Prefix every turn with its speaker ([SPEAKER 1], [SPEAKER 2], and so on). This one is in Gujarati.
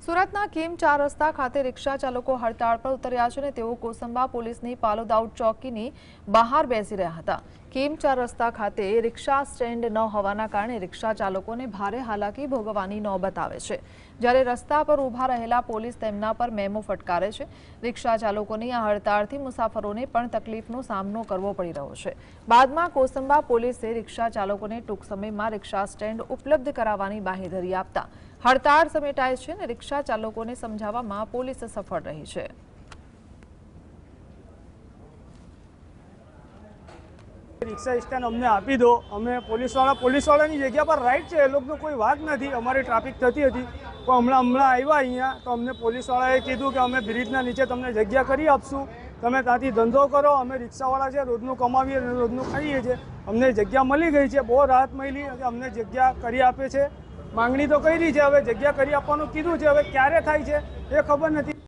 [SPEAKER 1] સુરતના કેમ 4 રસ્તા ખાતે રિક્ષા ચાલકો હડતાળ પર ઉતર્યા છે અને તેઓ કોસંબા પોલીસની પાલોદ આઉટ ચોકીની બહાર બેસી રહ્યા હતા। કેમ 4 રસ્તા ખાતે રિક્ષા સ્ટેન્ડ ન હોવાના કારણે રિક્ષા ચાલકોને ભારે હાલાકી ભોગવવાની નોબત આવે છે, જ્યારે રસ્તા પર ઊભા રહેલા પોલીસ તેમના પર મેમો ફટકારે છે। રિક્ષા ચાલકોની આ હડતાળથી મુસાફરોને પણ તકલીફનો સામનો કરવો પડી રહ્યો છે। બાદમાં કોસંબા પોલીસે રિક્ષા ચાલકોને ટૂંક સમયમાં રિક્ષા સ્ટેન્ડ ઉપલબ્ધ કરાવવાની બાંહેધરી આપતા હડતાળ સમેટાય છે અને રિક્ષા ચાલકોને સમજાવવામાં પોલીસ સફળ રહી છે।
[SPEAKER 2] रिक्शा स्टेन्ड अमने आपी दो, अमे पोलीसवाळानी जग्या पर राइट है, लोगनो कोई वात नहीं। अमारी ट्राफिक थती हती पण हमणां आव्या अहींया तो अमने पोलीसवाळाए कीधुं के अमे ब्रिजना नीचे तमने जग्या करी आपशुं, तमे त्यांथी धंधो करो। अमे रिक्शावाळा छे, रोजनुं कमावीए अने रोजनुं खाईए छे। अमने जग्या मळी गई छे, बहुत राहत मळी, अमने जग्या करी आपे छे। मांगणी तो करी छे, हवे जग्या करी आपवानुं कीधुं छे, हवे क्यारे थाय छे ए खबर नथी।